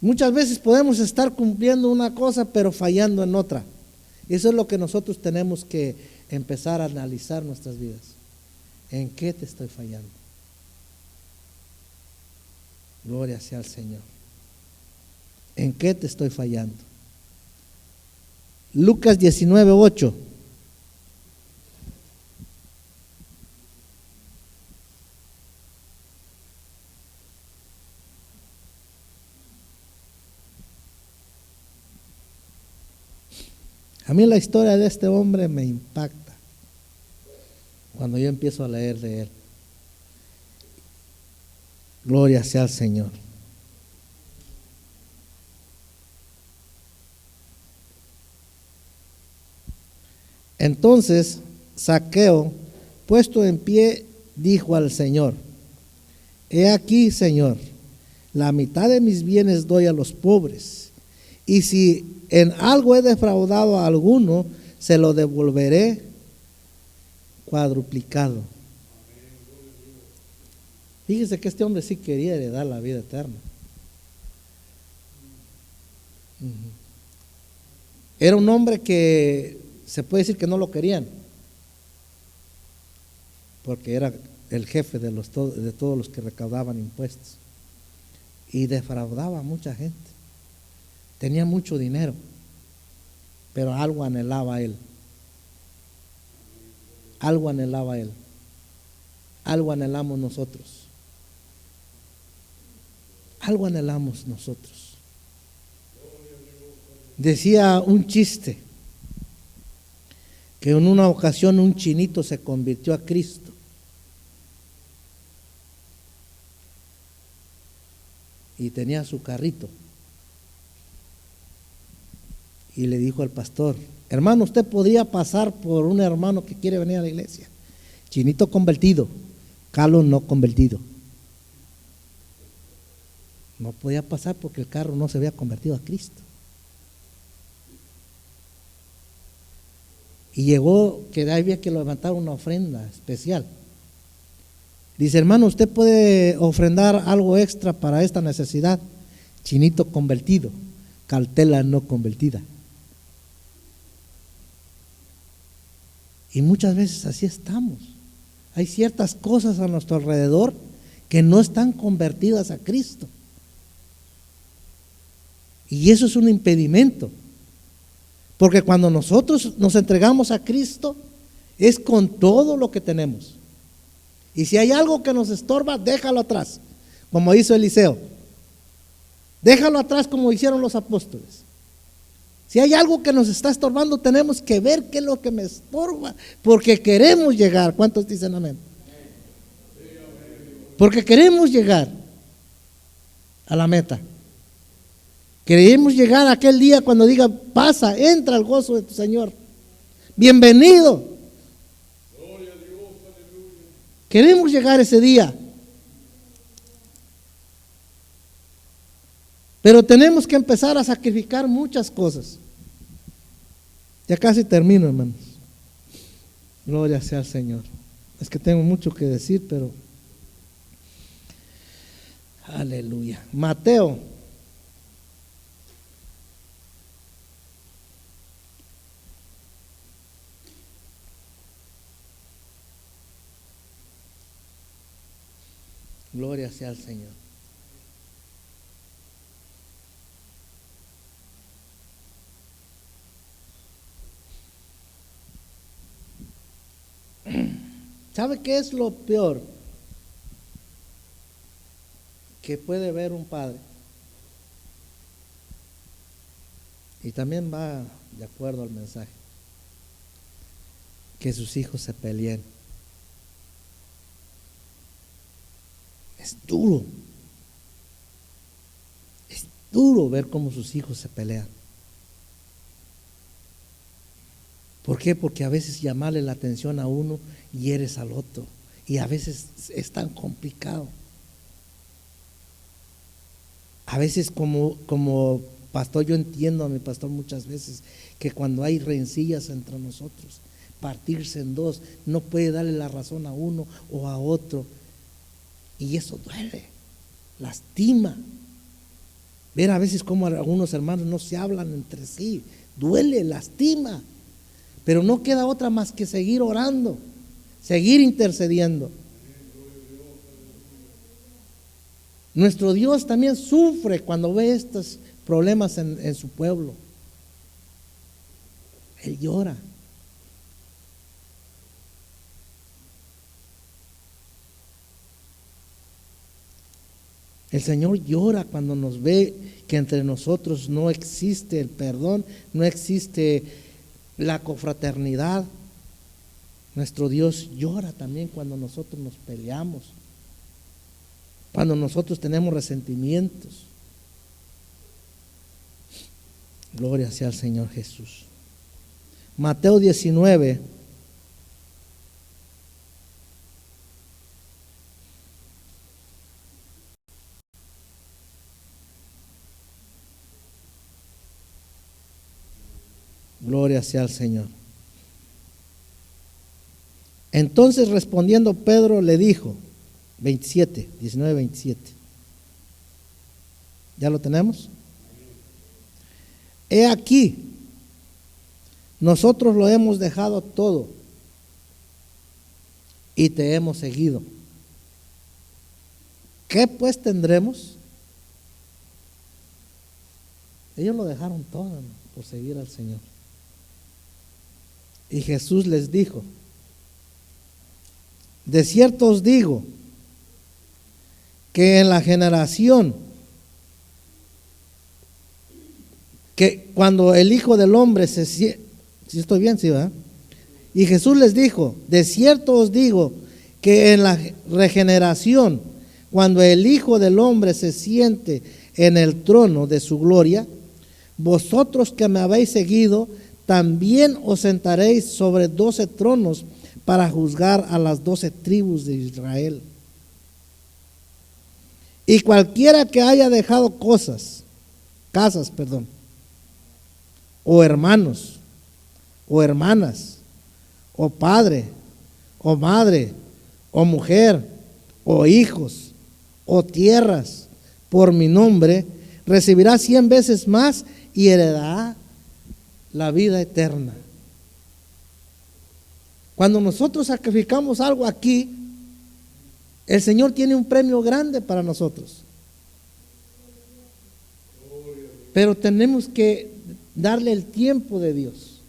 Muchas veces podemos estar cumpliendo una cosa pero fallando en otra. Eso es lo que nosotros tenemos que empezar a analizar nuestras vidas. ¿En qué te estoy fallando? Gloria sea al Señor. ¿En qué te estoy fallando? Lucas 19:8. A mí la historia de este hombre me impacta cuando yo empiezo a leer de él. Gloria sea al Señor. Entonces Zaqueo, puesto en pie, dijo al Señor: He aquí, Señor, la mitad de mis bienes doy a los pobres, y si en algo he defraudado a alguno, se lo devolveré cuadruplicado. Fíjese que este hombre sí quería heredar la vida eterna. Era un hombre que se puede decir que no lo querían, porque era el jefe de todos los que recaudaban impuestos, y defraudaba a mucha gente. Tenía mucho dinero, pero algo anhelaba él. Algo anhelaba él. Algo anhelamos nosotros. Algo anhelamos nosotros. Decía un chiste que en una ocasión un chinito se convirtió a Cristo. Y tenía su carrito. Y le dijo al pastor: hermano, usted podría pasar por un hermano que quiere venir a la iglesia. Chinito convertido, Carlos no convertido. No podía pasar porque el carro no se había convertido a Cristo. Y llegó que había que levantar una ofrenda especial. Dice: hermano, usted puede ofrendar algo extra para esta necesidad. Chinito convertido, cartela no convertida. Y muchas veces así estamos. Hay ciertas cosas a nuestro alrededor que no están convertidas a Cristo. Y eso es un impedimento. Porque cuando nosotros nos entregamos a Cristo, es con todo lo que tenemos. Y si hay algo que nos estorba, déjalo atrás, como hizo Eliseo. Déjalo atrás como hicieron los apóstoles. Si hay algo que nos está estorbando, tenemos que ver qué es lo que me estorba, porque queremos llegar. ¿Cuántos dicen amén? Porque queremos llegar a la meta. Queremos llegar a aquel día cuando diga: pasa, entra al gozo de tu Señor. Bienvenido. Queremos llegar ese día. Pero tenemos que empezar a sacrificar muchas cosas. Ya casi termino, hermanos. Gloria sea al Señor. Es que tengo mucho que decir, pero aleluya. Mateo. Gloria sea al Señor. ¿Sabe qué es lo peor que puede ver un padre? Y también va de acuerdo al mensaje. Que sus hijos se peleen. Es duro. Es duro ver cómo sus hijos se pelean. ¿Por qué? Porque a veces llamarle la atención a uno y eres al otro. Y a veces es tan complicado. A veces como Pastor, yo entiendo a mi pastor muchas veces que cuando hay rencillas entre nosotros, partirse en dos, no puede darle la razón a uno o a otro. Y eso duele, lastima. Ver a veces como algunos hermanos no se hablan entre sí, duele, lastima. Pero no queda otra más que seguir orando, seguir intercediendo. Nuestro Dios también sufre cuando ve estos problemas en su pueblo. Él llora. El Señor llora cuando nos ve que entre nosotros no existe el perdón, no existe la confraternidad. Nuestro Dios llora también cuando nosotros nos peleamos, cuando nosotros tenemos resentimientos. Gloria sea al Señor Jesús. Mateo 19. Gloria sea al Señor. Entonces respondiendo Pedro le dijo, 19:27. ¿Ya lo tenemos? He aquí, nosotros lo hemos dejado todo y te hemos seguido. ¿Qué pues tendremos? Ellos lo dejaron todo, ¿no?, por seguir al Señor. Y Jesús les dijo, de cierto os digo que en la generación que cuando el Hijo del Hombre si estoy bien, sí, ¿verdad? Y Jesús les dijo, de cierto os digo que en la regeneración, cuando el Hijo del Hombre se siente en el trono de su gloria, vosotros que me habéis seguido, también os sentaréis sobre 12 tronos para juzgar a las 12 tribus de Israel. Y cualquiera que haya dejado casas, o hermanos, o hermanas, o padre, o madre, o mujer, o hijos, o tierras, por mi nombre, recibirá 100 veces más y heredará la vida eterna. Cuando nosotros sacrificamos algo aquí, el Señor tiene un premio grande para nosotros. Pero tenemos que darle el tiempo de Dios.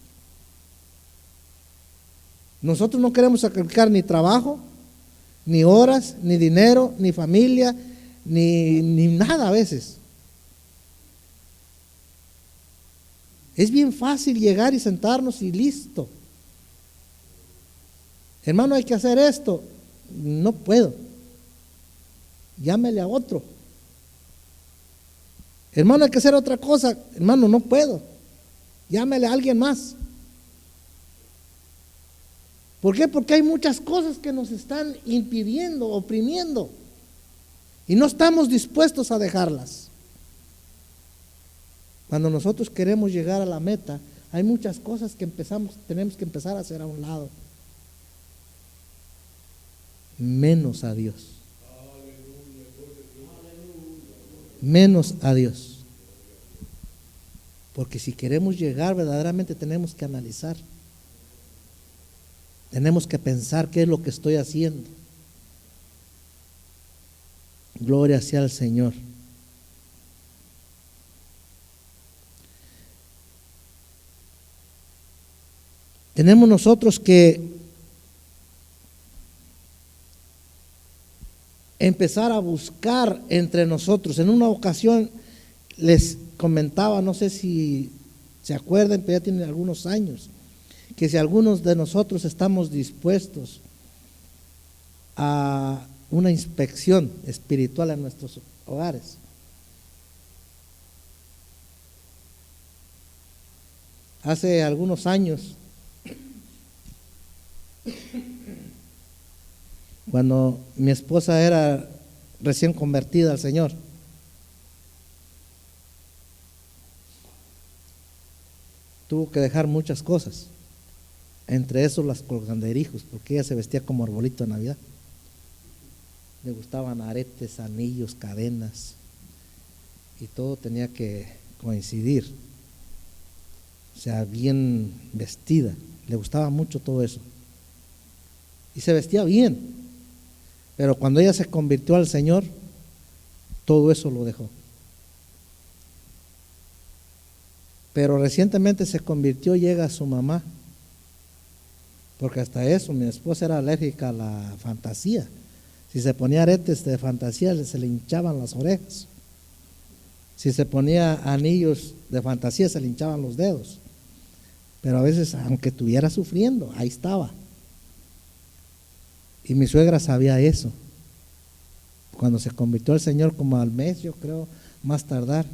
Nosotros no queremos sacrificar ni trabajo, ni horas, ni dinero, ni familia, ni nada a veces. Es bien fácil llegar y sentarnos y listo. Hermano, hay que hacer esto. No puedo. Llámele a otro. Hermano, hay que hacer otra cosa. Hermano, no puedo. Llámele a alguien más. ¿Por qué? Porque hay muchas cosas que nos están impidiendo, oprimiendo, y no estamos dispuestos a dejarlas. Cuando nosotros queremos llegar a la meta, hay muchas cosas que tenemos que empezar a hacer a un lado. Menos a Dios. Menos a Dios. Porque si queremos llegar verdaderamente tenemos que analizar. Tenemos que pensar qué es lo que estoy haciendo. Gloria sea al Señor. Tenemos nosotros que empezar a buscar entre nosotros. En una ocasión les comentaba, no sé si se acuerdan, pero ya tienen algunos años, que si algunos de nosotros estamos dispuestos a una inspección espiritual en nuestros hogares. Hace algunos años, cuando mi esposa era recién convertida al Señor, tuvo que dejar muchas cosas, entre esos las colganderijos, porque ella se vestía como arbolito de Navidad. Le gustaban aretes, anillos, cadenas, y todo tenía que coincidir, o sea, bien vestida. Le gustaba mucho todo eso y se vestía bien, pero cuando ella se convirtió al Señor, todo eso lo dejó. Pero recientemente se convirtió, llega su mamá, porque hasta eso, mi esposa era alérgica a la fantasía. Si se ponía aretes de fantasía, se le hinchaban las orejas. Si se ponía anillos de fantasía, se le hinchaban los dedos. Pero a veces, aunque estuviera sufriendo, ahí estaba. Y mi suegra sabía eso. Cuando se convirtió al Señor, como al mes, yo creo, más tardar,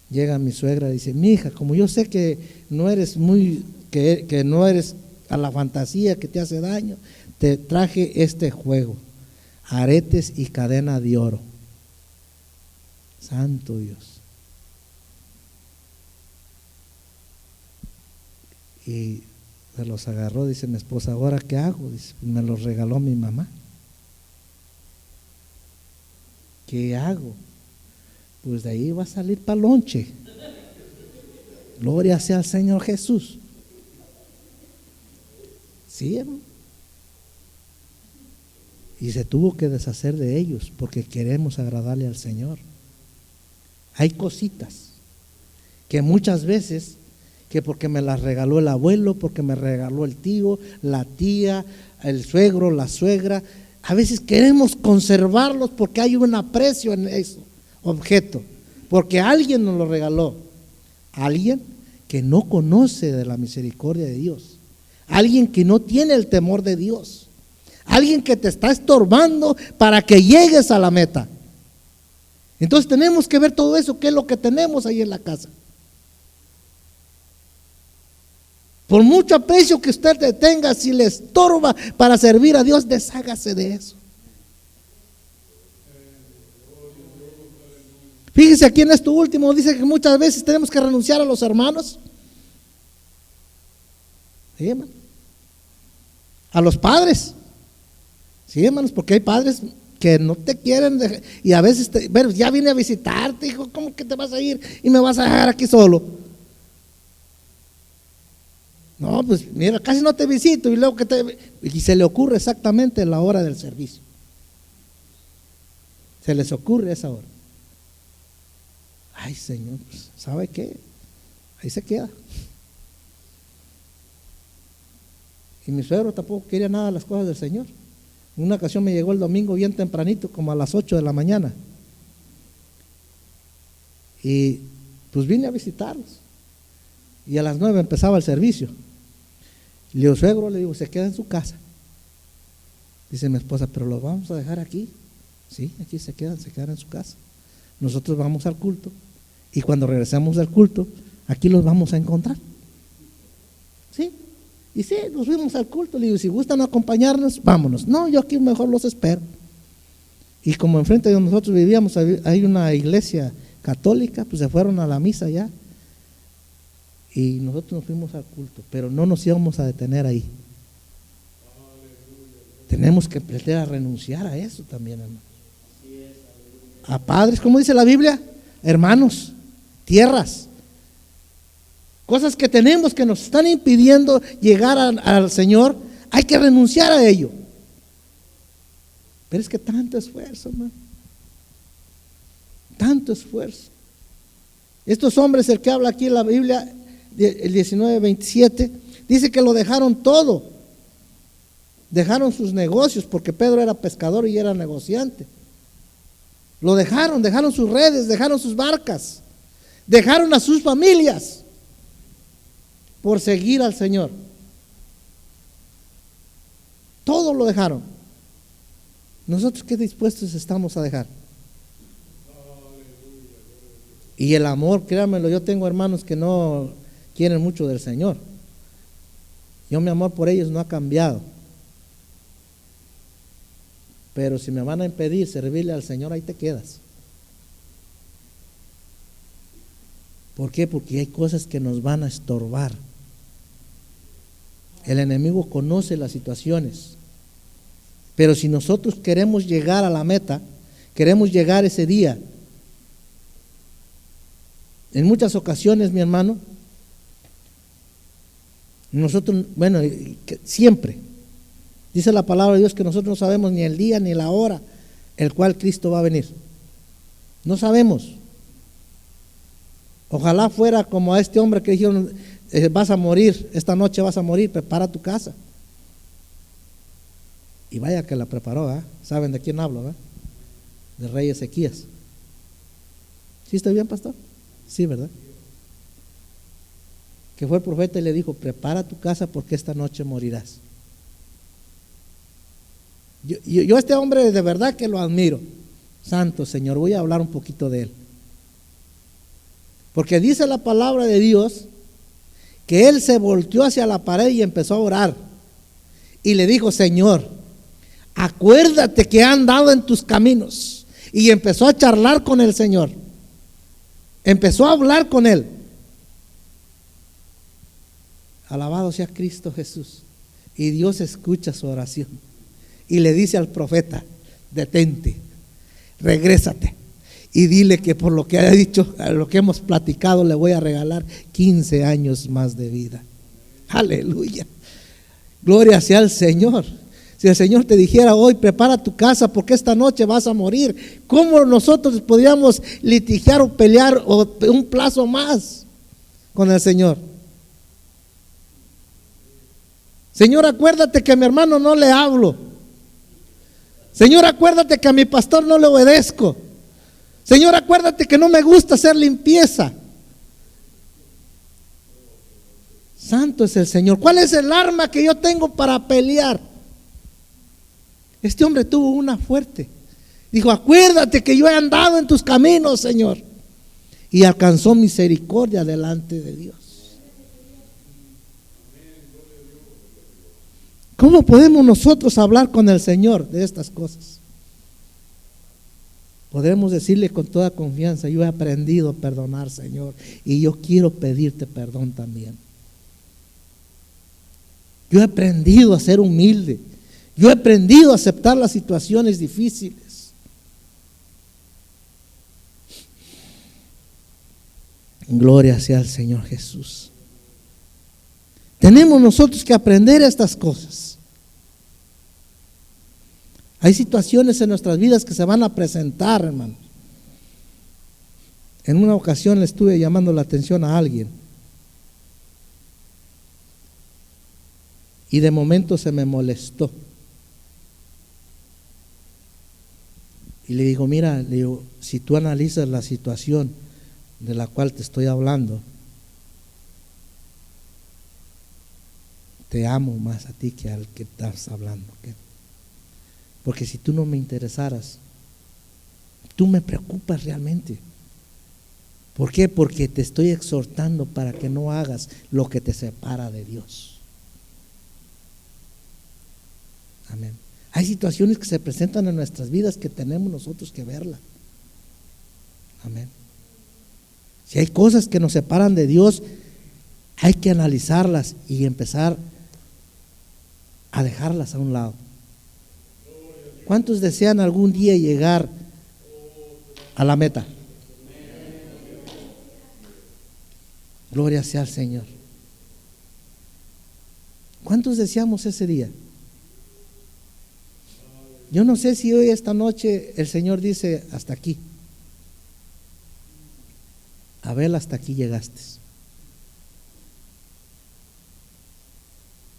llega mi suegra y dice: mi hija, como yo sé que no eres que no eres a la fantasía que te hace daño, te traje este juego, aretes y cadena de oro. Santo Dios. Y se los agarró, dice mi esposa: ¿ahora qué hago? Dice: me los regaló mi mamá. ¿Qué hago? Pues de ahí va a salir para lonche. Gloria sea al Señor Jesús. Sí, hermano. Y se tuvo que deshacer de ellos porque queremos agradarle al Señor. Hay cositas que muchas veces, que porque me las regaló el abuelo, porque me regaló el tío, la tía, el suegro, la suegra, a veces queremos conservarlos porque hay un aprecio en eso, objeto, porque alguien nos lo regaló, alguien que no conoce de la misericordia de Dios, alguien que no tiene el temor de Dios, alguien que te está estorbando para que llegues a la meta. Entonces tenemos que ver todo eso, qué es lo que tenemos ahí en la casa. Por mucho aprecio que usted te tenga, si le estorba para servir a Dios, deshágase de eso. Fíjese aquí en esto último, dice que muchas veces tenemos que renunciar a los hermanos. ¿Sí, hermano? A los padres. Sí, hermanos, porque hay padres que no te quieren dejar, y a veces bueno, ya vine a visitarte, hijo, ¿cómo que te vas a ir y me vas a dejar aquí solo? No, pues mira, casi no te visito, y luego y se le ocurre exactamente la hora del servicio. Se les ocurre esa hora. Ay, Señor, pues, ¿sabe qué? Ahí se queda. Y mi suegro tampoco quería nada de las cosas del Señor. En una ocasión me llegó el domingo bien tempranito, como a las 8 de la mañana. Y pues vine a visitarlos. Y a las 9 empezaba el servicio. Le digo: suegro, le digo, se queda en su casa. Dice mi esposa: pero lo vamos a dejar aquí. Sí, aquí se quedan en su casa. Nosotros vamos al culto. Y cuando regresamos del culto, aquí los vamos a encontrar. Sí. Y sí, nos fuimos al culto. Le digo: si gustan acompañarnos, vámonos. No, yo aquí mejor los espero. Y como enfrente de donde nosotros vivíamos hay una iglesia católica, pues se fueron a la misa ya. Y nosotros nos fuimos al culto, pero no nos íbamos a detener ahí. Tenemos que aprender a renunciar a eso también, hermano. A padres, como dice la Biblia, hermanos, tierras, cosas que tenemos que nos están impidiendo llegar al Señor, hay que renunciar a ello. Pero es que tanto esfuerzo, hermano, tanto esfuerzo. Estos hombres, el que habla aquí en la Biblia, el 19:27, dice que lo dejaron todo. Dejaron sus negocios, porque Pedro era pescador y era negociante. Lo dejaron sus redes, dejaron sus barcas, dejaron a sus familias por seguir al Señor. Todo lo dejaron. ¿Nosotros qué dispuestos estamos a dejar? Y el amor, créanmelo, yo tengo hermanos que no quieren mucho del Señor. Mi amor por ellos no ha cambiado. Pero si me van a impedir servirle al Señor, ahí te quedas. ¿Por qué? Porque hay cosas que nos van a estorbar. El enemigo conoce las situaciones. Pero si nosotros queremos llegar a la meta, queremos llegar ese día, en muchas ocasiones, mi hermano, nosotros, bueno, siempre, dice la palabra de Dios que nosotros no sabemos ni el día ni la hora el cual Cristo va a venir. No sabemos. Ojalá fuera como a este hombre que dijeron, vas a morir, esta noche vas a morir, prepara tu casa. Y vaya que la preparó, ¿eh? ¿Saben de quién hablo? Del rey Ezequías. ¿Sí estoy bien, pastor? Sí, ¿verdad? Que fue el profeta y le dijo, prepara tu casa porque esta noche morirás. Yo a este hombre de verdad que lo admiro. Santo Señor, voy a hablar un poquito de él. Porque dice la palabra de Dios que él se volteó hacia la pared y empezó a orar. Y le dijo, Señor, acuérdate que he andado en tus caminos. Y empezó a charlar con el Señor. Empezó a hablar con él. Alabado sea Cristo Jesús. Y Dios escucha su oración. Y le dice al profeta, detente, regrésate. Y dile que por lo que ha dicho, lo que hemos platicado, le voy a regalar 15 años más de vida. Aleluya. Gloria sea al Señor. Si el Señor te dijera hoy, prepara tu casa porque esta noche vas a morir, ¿cómo nosotros podríamos litigiar o pelear un plazo más con el Señor? Señor, acuérdate que a mi hermano no le hablo. Señor, acuérdate que a mi pastor no le obedezco. Señor, acuérdate que no me gusta hacer limpieza. Santo es el Señor. ¿Cuál es el arma que yo tengo para pelear? Este hombre tuvo una fuerte. Dijo, acuérdate que yo he andado en tus caminos, Señor. Y alcanzó misericordia delante de Dios. ¿Cómo podemos nosotros hablar con el Señor de estas cosas? Podremos decirle con toda confianza, yo he aprendido a perdonar, Señor, y yo quiero pedirte perdón también. Yo he aprendido a ser humilde. Yo he aprendido a aceptar las situaciones difíciles. Gloria sea al Señor Jesús. Tenemos nosotros que aprender estas cosas. Hay situaciones en nuestras vidas que se van a presentar, hermano. En una ocasión le estuve llamando la atención a alguien. Y de momento se me molestó. Y le digo, mira, le digo, si tú analizas la situación de la cual te estoy hablando, te amo más a ti que al que estás hablando. Porque si tú no me interesaras, tú me preocupas realmente. ¿Por qué? Porque te estoy exhortando para que no hagas lo que te separa de Dios. Amén. Hay situaciones que se presentan en nuestras vidas que tenemos nosotros que verlas. Amén. Si hay cosas que nos separan de Dios, hay que analizarlas y empezar a dejarlas a un lado. ¿Cuántos desean algún día llegar a la meta? Gloria sea al Señor. ¿Cuántos deseamos ese día? Yo no sé si hoy, esta noche, el Señor dice hasta aquí. Abel, hasta aquí llegaste.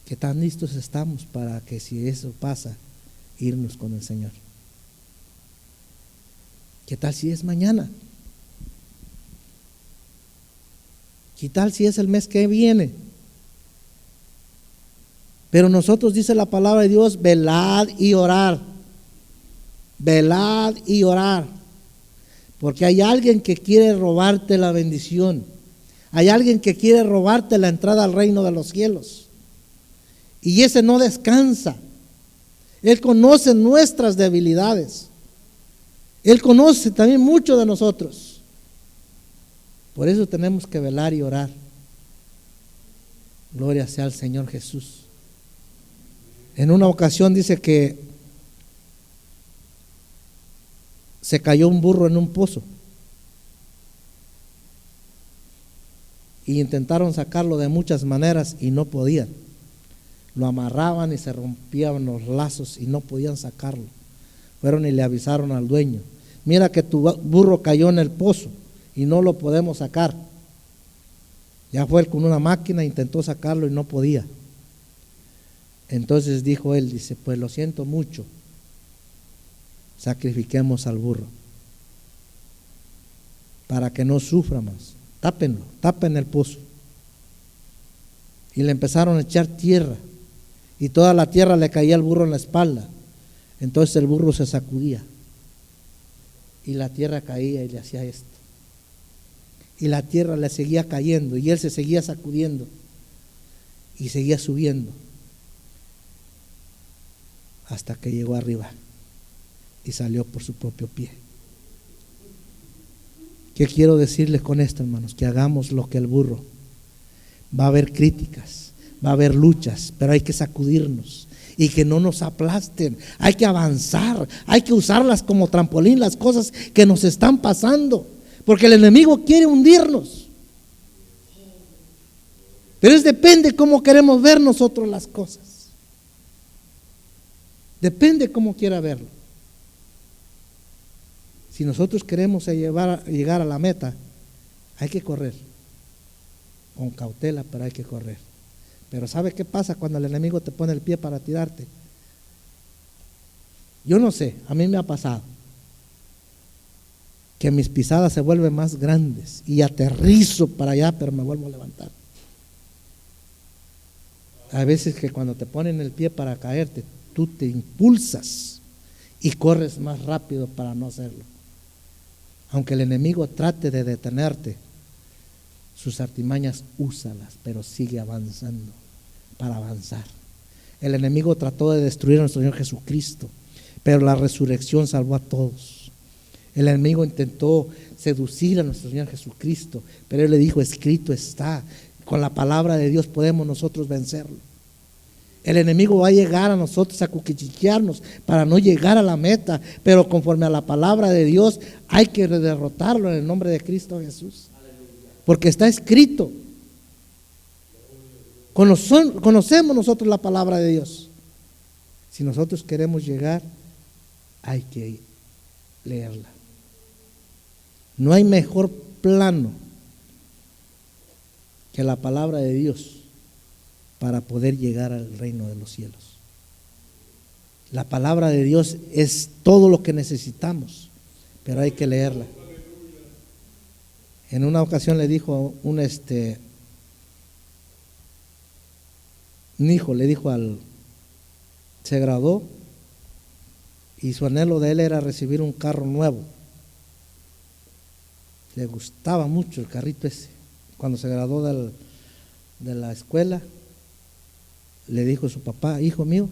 ¿Qué tan listos estamos para que si eso pasa, irnos con el Señor? ¿Qué tal si es mañana? ¿Qué tal si es el mes que viene? Pero nosotros, dice la palabra de Dios, velad y orad. Velad y orar, porque hay alguien que quiere robarte la bendición. Hay alguien que quiere robarte la entrada al reino de los cielos. Y ese no descansa. Él conoce nuestras debilidades. Él conoce también mucho de nosotros. Por eso tenemos que velar y orar. Gloria sea al Señor Jesús. En una ocasión dice que se cayó un burro en un pozo y intentaron sacarlo de muchas maneras y no podían. Lo amarraban y se rompían los lazos y no podían sacarlo. Fueron y le avisaron al dueño: mira que tu burro cayó en el pozo y no lo podemos sacar. Ya fue él con una máquina, intentó sacarlo y no podía. Entonces dijo él, dice: pues lo siento mucho, sacrifiquemos al burro para que no sufra más. Tápenlo, tapen el pozo. Y le empezaron a echar tierra y toda la tierra le caía al burro en la espalda. Entonces el burro se sacudía y la tierra caía y le hacía esto. Y la tierra le seguía cayendo y él se seguía sacudiendo y seguía subiendo hasta que llegó arriba y salió por su propio pie. ¿Qué quiero decirles con esto, hermanos? Que hagamos lo que el burro. Va a haber críticas, va a haber luchas, pero hay que sacudirnos y que no nos aplasten. Hay que avanzar, hay que usarlas como trampolín, las cosas que nos están pasando, porque el enemigo quiere hundirnos. Pero depende cómo queremos ver nosotros las cosas. Depende cómo quiera verlo. Si nosotros queremos llegar a la meta, hay que correr con cautela, pero hay que correr. Pero ¿sabe qué pasa cuando el enemigo te pone el pie para tirarte? Yo no sé, a mí me ha pasado que mis pisadas se vuelven más grandes y aterrizo para allá, pero me vuelvo a levantar. A veces que cuando te ponen el pie para caerte, tú te impulsas y corres más rápido para no hacerlo. Aunque el enemigo trate de detenerte, sus artimañas úsalas, pero sigue avanzando para avanzar. El enemigo trató de destruir a nuestro Señor Jesucristo, pero la resurrección salvó a todos. El enemigo intentó seducir a nuestro Señor Jesucristo, pero él le dijo: escrito está. Con la palabra de Dios podemos nosotros vencerlo. El enemigo va a llegar a nosotros a cuchichearnos para no llegar a la meta, pero conforme a la palabra de Dios hay que derrotarlo en el nombre de Cristo Jesús. Porque está escrito. Conocemos nosotros la palabra de Dios. Si nosotros queremos llegar, hay que leerla. No hay mejor plano que la palabra de Dios para poder llegar al reino de los cielos. La palabra de Dios es todo lo que necesitamos, pero hay que leerla. En una ocasión le dijo un hijo, le dijo se graduó y su anhelo de él era recibir un carro nuevo. Le gustaba mucho el carrito ese. Cuando se graduó de la escuela, le dijo a su papá: hijo mío,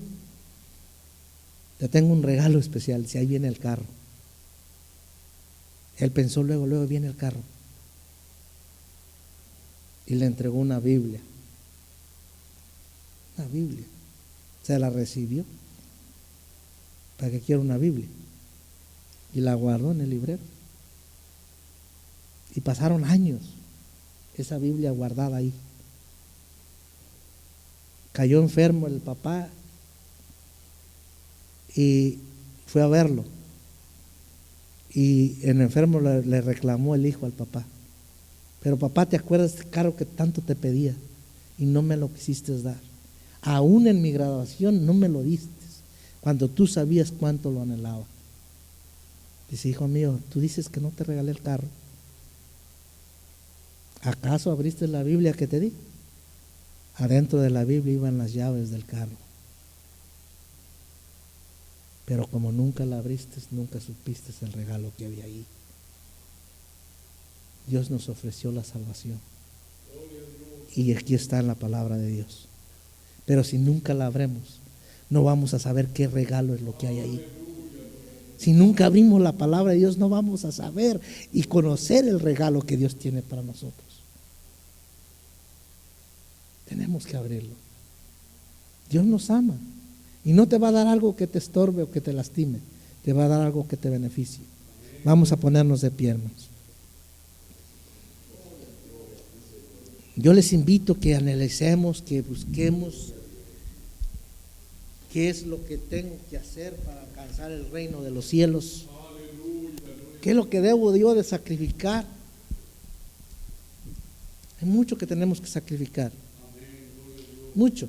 te tengo un regalo especial, si ahí viene el carro. Él pensó luego viene el carro. Y le entregó una Biblia. Una Biblia. Se la recibió. ¿Para qué quiere una Biblia? Y la guardó en el librero. Y pasaron años, esa Biblia guardada ahí. Cayó enfermo el papá y fue a verlo. Y en enfermo le reclamó el hijo al papá: pero papá, ¿te acuerdas de este carro que tanto te pedía y no me lo quisiste dar? Aún en mi graduación no me lo diste, cuando tú sabías cuánto lo anhelaba. Dice: hijo mío, tú dices que no te regalé el carro. ¿Acaso abriste la Biblia que te di? Adentro de la Biblia iban las llaves del carro. Pero como nunca la abriste, nunca supiste el regalo que había ahí. Dios nos ofreció la salvación. Y aquí está en la palabra de Dios. Pero si nunca la abremos, no vamos a saber qué regalo es lo que hay ahí. Si nunca abrimos la palabra de Dios, no vamos a saber y conocer el regalo que Dios tiene para nosotros. Tenemos que abrirlo. Dios nos ama y no te va a dar algo que te estorbe o que te lastime, te va a dar algo que te beneficie. Vamos a ponernos de pie, hermanos. Yo les invito que analicemos, que busquemos qué es lo que tengo que hacer para alcanzar el reino de los cielos. ¿Qué es lo que debo yo de sacrificar? Hay mucho que tenemos que sacrificar, mucho.